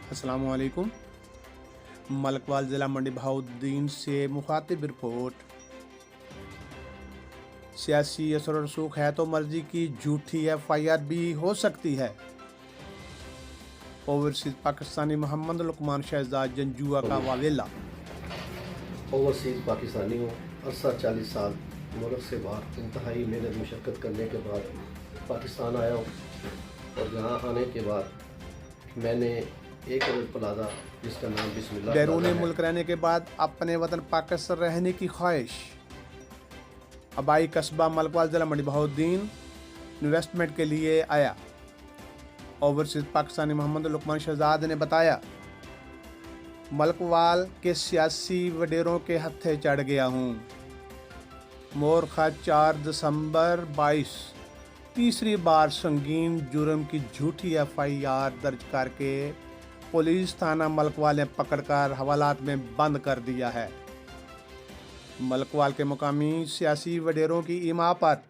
अस्सलामु अलैकुम। मलकवाल ज़िला मंडी बहाउद्दीन से मुखातिब रिपोर्ट। सियासी असर और रसूख है तो मर्जी की झूठी FIR भी हो सकती है। ओवरसीज पाकिस्तानी मोहम्मद लुकमान शहजाद जंजुआ का वावेला। ओवरसीज पाकिस्तानी हूँ, अरसा 40 साल मुल्क से बाहर इंतहाई मेहनत मुशक्क़त करने के बाद पाकिस्तान आया हूँ और यहाँ आने के बाद मैंने एक रोज़ प्लाजा जिसका नाम बिस्मिल्लाह बैरून मुल्क रहने के बाद अपने वतन पाकिस्तान रहने की ख्वाहिश। आबाई कस्बा मलकवाल ज़िला मंडी बहाउद्दीन इन्वेस्टमेंट के लिए आया। ओवरसीज पाकिस्तानी मोहम्मद लुकमान शहजाद ने बताया, मलकवाल के सियासी वडेरों के हत्थे चढ़ गया हूँ। मोरखा 4 दिसंबर 22 तीसरी बार संगीन जुर्म की झूठी FIR दर्ज करके पुलिस थाना मलकवाल ने पकड़कर हवालात में बंद कर दिया है। मलकवाल के मुकामी सियासी वडेरों की इमा पर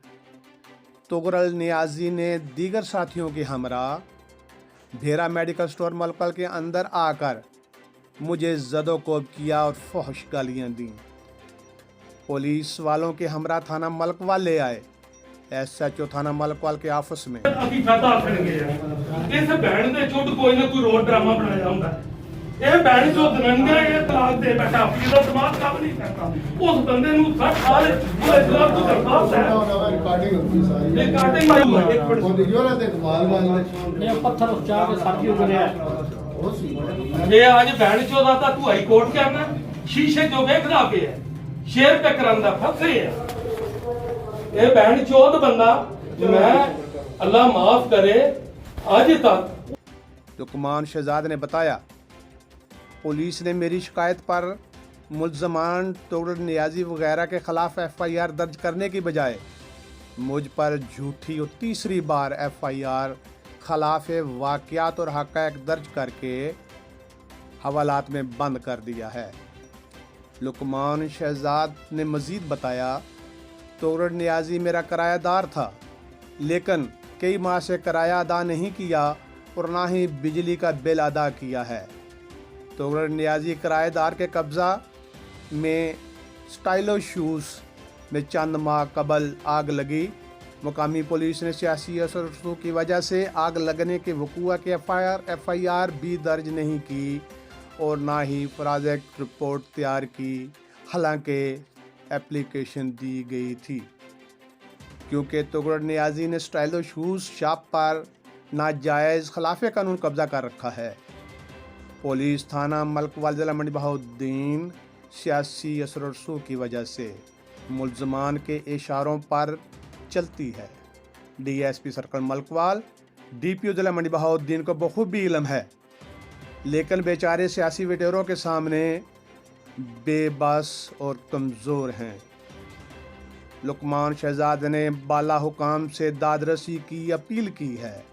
तुगरल नियाजी ने दीगर साथियों के हमरा भेरा मेडिकल स्टोर मलकवाल के अंदर आकर मुझे ज़दोकोब किया और फहश गालियाँ दी। पुलिस वालों के हमरा थाना मलकवाल ले आए। SHO थाना मलकवाल के ऑफिस में अभी फायदा आखण गए इस बहन दे चुट कोई ना कोई रोड ड्रामा बनाया हुंदा ये बहन जो दरंगा ये तलाक दे बैठा अपनी दा दिमाग काम नहीं करता उस बंदे नु 60 साल पूरे इस्लाम को दरखास्त है रिकॉर्डिंग होती सारी रिकॉर्डिंग मारी हुई है। एक मिनट और योरा ते कमाल वाले ये पत्थर उस चाह के साथी हो गया वो सी ये आज बहन चो दा तू हाई कोर्ट के आना शीशे जो देखदा पे है शेर पे करांदा फसे है ये बहन चौथ बंदा मैं अल्लाह माफ करे आज तक। लुकमान शहजाद ने बताया, पुलिस ने मेरी शिकायत पर मुल्ज़मान तुगरल नियाजी वगैरह के खिलाफ FIR दर्ज करने की बजाय मुझ पर झूठी और तीसरी बार FIR खिलाफ वाक़यात और हक़ाइक़ दर्ज करके हवालात में बंद कर दिया है। लुकमान शहजाद ने मज़ीद बताया, तुगरल नियाजी मेरा किरायादार था, लेकिन कई माह से किराया अदा नहीं किया और ना ही बिजली का बिल अदा किया है। तुगरल नियाजी किराएदार के कब्ज़ा में स्टाइलो शूज़ में चंद माह कबल आग लगी। मुकामी पुलिस ने सियासी असर रसूख की वजह से आग लगने के वक़ूआ के FIR भी दर्ज नहीं की और ना ही फोरेंसिक रिपोर्ट तैयार की, हालांकि एप्लीकेशन दी गई थी क्योंकि तुगरल नियाजी ने स्टाइलो शूज़ शॉप पर नाजायज़ खिलाफ कानून कब्ज़ा कर रखा है। पुलिस थाना मलकवाल ज़िला मंडी बहाउद्दीन सियासी असर रसूख की वजह से मुल्ज़मान के इशारों पर चलती है। DSP सर्कल मलकवाल DPO ज़िला मंडी बहाउद्दीन को बखूबी इल्म है, लेकिन बेचारे सियासी वटेरों के सामने बेबस और कमज़ोर हैं। लुकमान शहजाद ने बाला हुकाम से दादरसी की अपील की है।